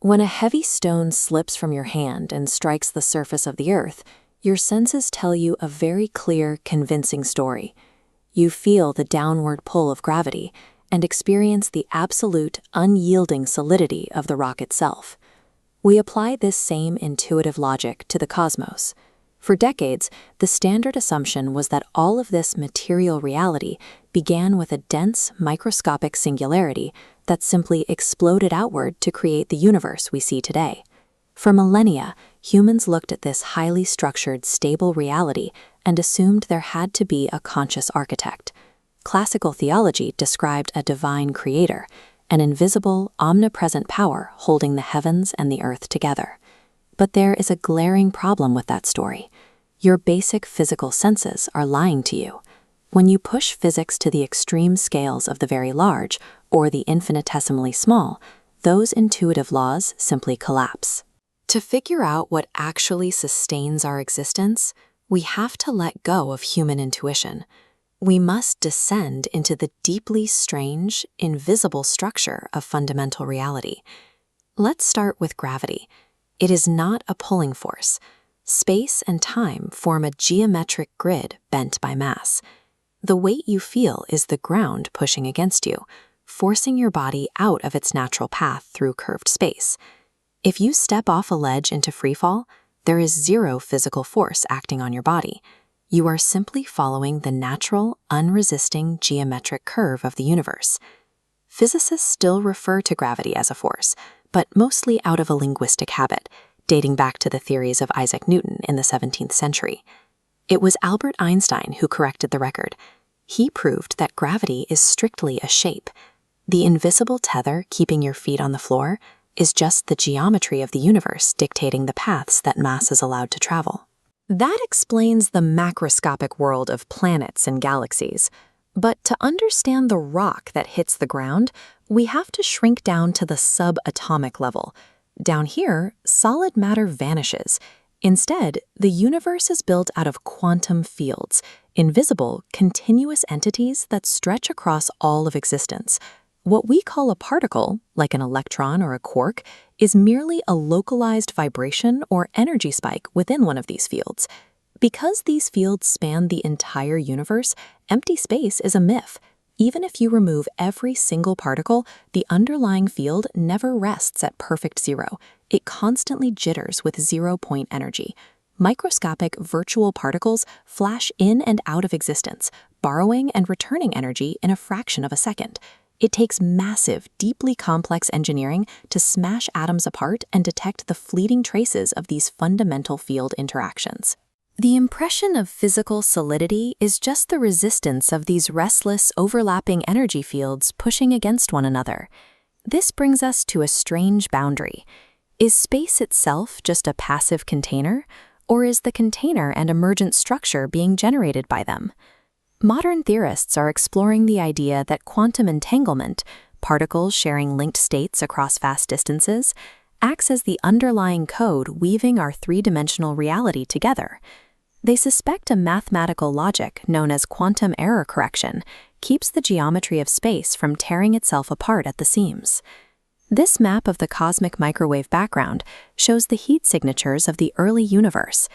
When a heavy stone slips from your hand and strikes the surface of the earth, your senses tell you a very clear, convincing story. You feel the downward pull of gravity and experience the absolute, unyielding solidity of the rock itself. We apply this same intuitive logic to the cosmos. For decades, the standard assumption was that all of this material reality began with a dense, microscopic singularity that simply exploded outward to create the universe we see today. For millennia, humans looked at this highly structured, stable reality and assumed there had to be a conscious architect. Classical theology described a divine creator, an invisible, omnipresent power holding the heavens and the earth together. But there is a glaring problem with that story. Your basic physical senses are lying to you. When you push physics to the extreme scales of the very large or the infinitesimally small, those intuitive laws simply collapse. To figure out what actually sustains our existence, we have to let go of human intuition. We must descend into the deeply strange, invisible structure of fundamental reality. Let's start with gravity. It is not a pulling force. Space and time form a geometric grid bent by mass. The weight you feel is the ground pushing against you, forcing your body out of its natural path through curved space. If you step off a ledge into freefall, there is zero physical force acting on your body. You are simply following the natural, unresisting geometric curve of the universe. Physicists still refer to gravity as a force, but mostly out of a linguistic habit, dating back to the theories of Isaac Newton in the 17th century. It was Albert Einstein who corrected the record. He proved that gravity is strictly a shape. The invisible tether keeping your feet on the floor is just the geometry of the universe dictating the paths that mass is allowed to travel. That explains the macroscopic world of planets and galaxies. But to understand the rock that hits the ground, we have to shrink down to the subatomic level. Down here, solid matter vanishes. Instead, the universe is built out of quantum fields, invisible, continuous entities that stretch across all of existence. What we call a particle, like an electron or a quark, is merely a localized vibration or energy spike within one of these fields. Because these fields span the entire universe, empty space is a myth. Even if you remove every single particle, the underlying field never rests at perfect zero. It constantly jitters with zero-point energy. Microscopic virtual particles flash in and out of existence, borrowing and returning energy in a fraction of a second. It takes massive, deeply complex engineering to smash atoms apart and detect the fleeting traces of these fundamental field interactions. The impression of physical solidity is just the resistance of these restless, overlapping energy fields pushing against one another. This brings us to a strange boundary. Is space itself just a passive container, or is the container and emergent structure being generated by them? Modern theorists are exploring the idea that quantum entanglement, particles sharing linked states across vast distances, acts as the underlying code weaving our three-dimensional reality together. They suspect a mathematical logic known as quantum error correction keeps the geometry of space from tearing itself apart at the seams. This map of the cosmic microwave background shows the heat signatures of the early universe.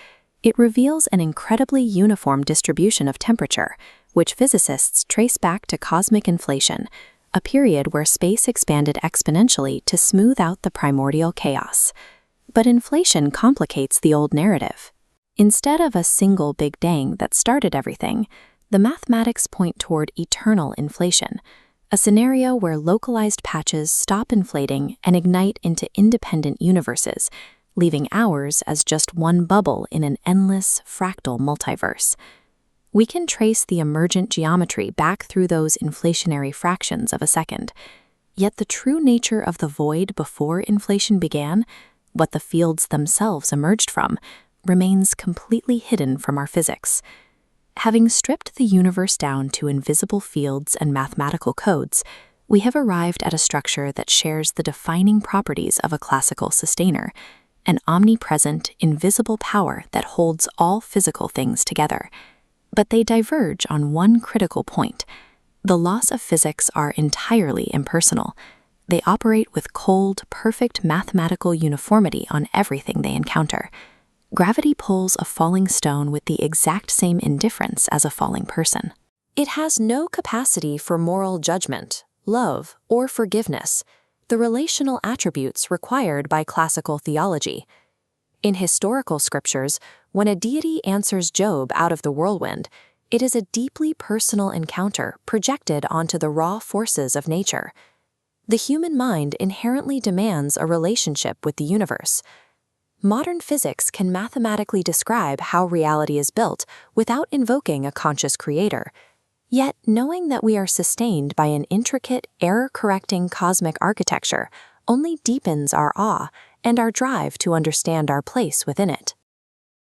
It reveals an incredibly uniform distribution of temperature, which physicists trace back to cosmic inflation, a period where space expanded exponentially to smooth out the primordial chaos. But inflation complicates the old narrative. Instead of a single Big Bang that started everything, the mathematics point toward eternal inflation, a scenario where localized patches stop inflating and ignite into independent universes, leaving ours as just one bubble in an endless, fractal multiverse. We can trace the emergent geometry back through those inflationary fractions of a second. Yet the true nature of the void before inflation began, what the fields themselves emerged from, remains completely hidden from our physics. Having stripped the universe down to invisible fields and mathematical codes, we have arrived at a structure that shares the defining properties of a classical sustainer, an omnipresent, invisible power that holds all physical things together. But they diverge on one critical point. The laws of physics are entirely impersonal. They operate with cold, perfect mathematical uniformity on everything they encounter. Gravity pulls a falling stone with the exact same indifference as a falling person. It has no capacity for moral judgment, love, or forgiveness, the relational attributes required by classical theology. In historical scriptures, when a deity answers Job out of the whirlwind, it is a deeply personal encounter projected onto the raw forces of nature. The human mind inherently demands a relationship with the universe. Modern physics can mathematically describe how reality is built without invoking a conscious creator. Yet, knowing that we are sustained by an intricate, error-correcting cosmic architecture only deepens our awe and our drive to understand our place within it.